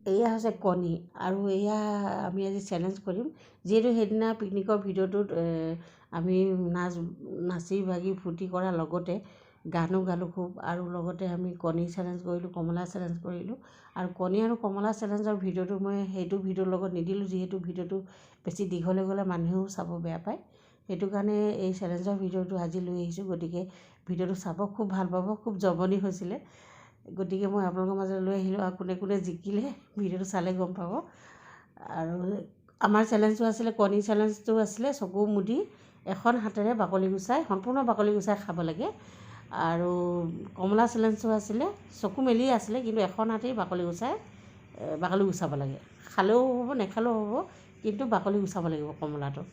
এয়া হৈছে কণী আৰু এয়া আমি আজি চেলেঞ্জ কৰিম যিহেতু সেইদিনা পিকনিকৰ ভিডিঅ'টোত আমি নাচি বাগি ফূৰ্তি কৰাৰ লগতে গানো গালোঁ খুব আৰু লগতে আমি কণী চেলেঞ্জ কৰিলোঁ কমলা চেলেঞ্জ কৰিলোঁ আৰু কণী আৰু কমলা চেলেঞ্জৰ ভিডিঅ'টো মই সেইটো ভিডিঅ'ৰ লগত নিদিলোঁ যিহেতু ভিডিঅ'টো বেছি দীঘলে গ'লে মানুহেও চাব বেয়া পায় সেইটো কাৰণে এই চেলেঞ্জৰ ভিডিঅ'টো আজি লৈ আহিছোঁ গতিকে ভিডিঅ'টো চাব খুব ভাল পাব খুব জমনি হৈছিলে গতিকে মই আপোনালোকৰ মাজত লৈ আহিলোঁ আৰু কোনে কোনে জিকিলে ভিডিঅ'টো চালে গম পাব আৰু আমাৰ চেলেঞ্জটো আছিলে কণী চেলেঞ্জটো আছিলে চকু মুদি এখন হাতেৰে বাকলি গুচাই সম্পূৰ্ণ বাকলি গুচাই খাব লাগে আৰু কমলা চেলেঞ্জটো আছিলে চকু মেলি আছিলে কিন্তু এখন হাতেই বাকলি গুচাব লাগে খালেও হ'ব নেখালেও হ'ব কিন্তু বাকলি গুচাব লাগিব কমলাটো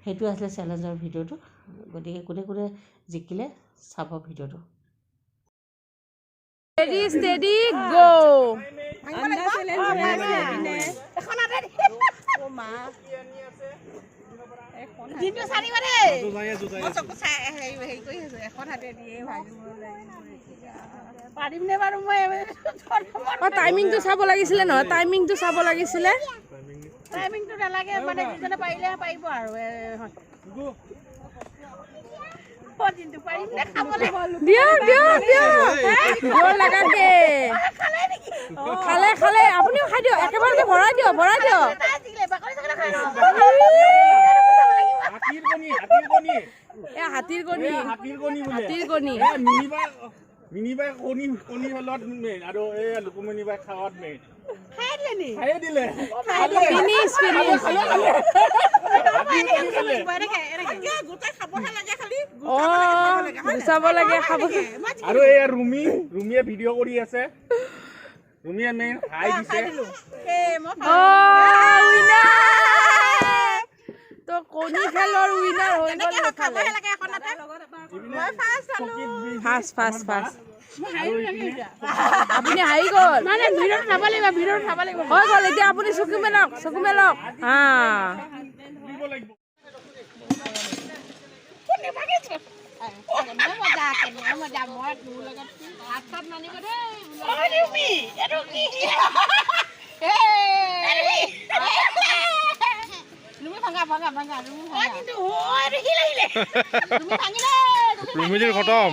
সেইটো আছিলে চেলেঞ্জৰ ভিডিঅ'টো গতিকে কোনে কোনে জিকিলে চাব ভিডিঅ'টো Ready, steady, go! টাইমিংটো চাব লাগিছিলে নহয় টাইমিংটো চাব লাগিছিলে টাইমিংটো নালাগে মানে যিজনে পাৰিলে পাৰিব আৰু খালে আপুনিও খাই দিয়ক একেবাৰে ভৰাই দিয়ক হাতীৰ কণী মিনিবাই কণী হলত মেইন আৰু এই লুকুমণিবাই খাৱাত মেইন খাই দিলে গুচাব লাগে খাব আৰু এই ৰুমিয়ে ভিডিঅ' কৰি আছে ৰুমিয়ে মেইন হাই দিছে তো কণী খেলৰ উইনাৰ হৈ গ'ল ফাৰ্ষ্ট আপুনি হাৰি গ'ল মানে ভিডিঅ'টো চাব লাগিব হৈ গ'ল এতিয়া আপুনি চকু মেলক হা ৰুমিৰ খতম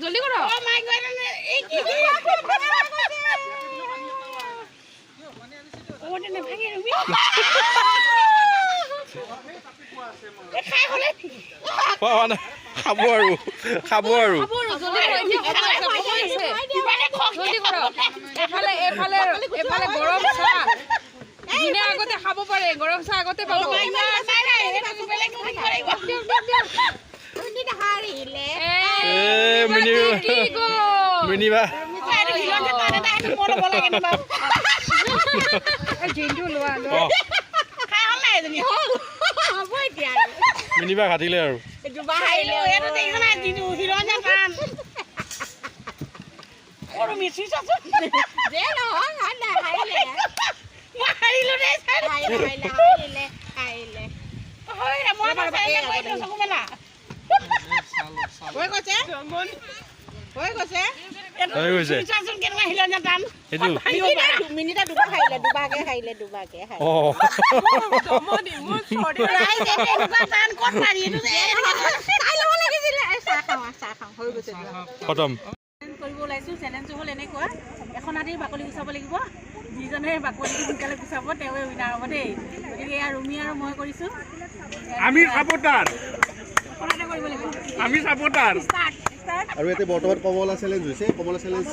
জলদি কৰক খাব আৰু এফালে গৰম চাহ যোনে আগতে খাব পাৰে গৰম চাহ আগতে পাব মিনিবা মিনিবা খাটিলে আৰু খতম কৰিব ওলাইছোঁ চেলেঞ্জটো হ'ল এনেকুৱা এখন হাতেই বাকলি গুচাব লাগিব যিজনে বাকলিটো সোনকালে গুচাব তেওঁৱে উইনাৰ হ'ব দেই গতিকে এয়া ৰুমি আৰু মই কৰিছোঁ আমি সাপোৰ্টাৰ আৰু এতিয়া বৰ্তমান কমলা চেলেঞ্জ হৈছে কমলা চেলেঞ্জ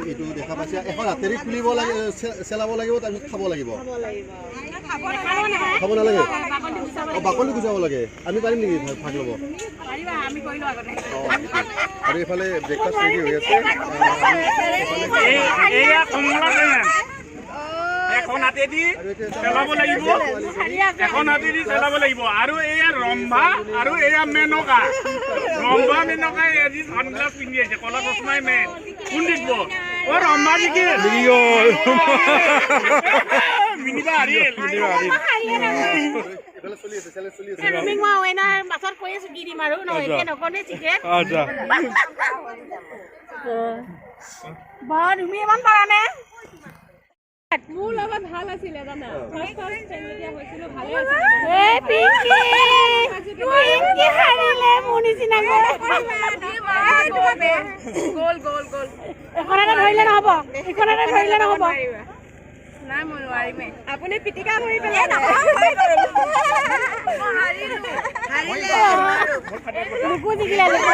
এইটো দেখা পাইছে এখন হাতেৰে খুলিব লাগে চেলাব লাগিব তাৰপিছত খাব লাগিব খাব নালাগে বাকলি গুচাব লাগে আমি পাৰিম নেকি ভাগ ল'ব আৰু এইফালে ব্ৰেকফাষ্ট ৰেডি হৈ আছে এখন হাতেদি চেলাব লাগিব আৰু এয়া ৰম্ভা আৰু এয়া মেনকা এজি সানগ্লাছ পিন্ধি আছে কলা চশমাই মেন কোন জিতব ও ৰম্ভা জিকি মিনিবা হাৰিল এইফালে চলি আছে চেলেঞ্জ চলি আছে ৰুমিক মই ৱেনাৰ পাছত কৈ আছো কি দিম আৰু নহয় এতিয়া নকনে চিক্ৰেট আচ্ছা বৰ ৰুমি ইমান পাৰা নে মোৰ লগত ভাল আছিলে জানা ফাৰ্ষ্ট টাইম যেতিয়া হৈছিল ভালে আছিলে এই পিংকি পিংকি হাৰিলে মোৰ নিচিনা গ'ল এখন এটা ধৰিলে নহ'ব এখন এটা ধৰিলে নহ'ব নাই মই নোৱাৰিমে আপুনি পিটিকা কৰি লোকো জিকিলে লোকো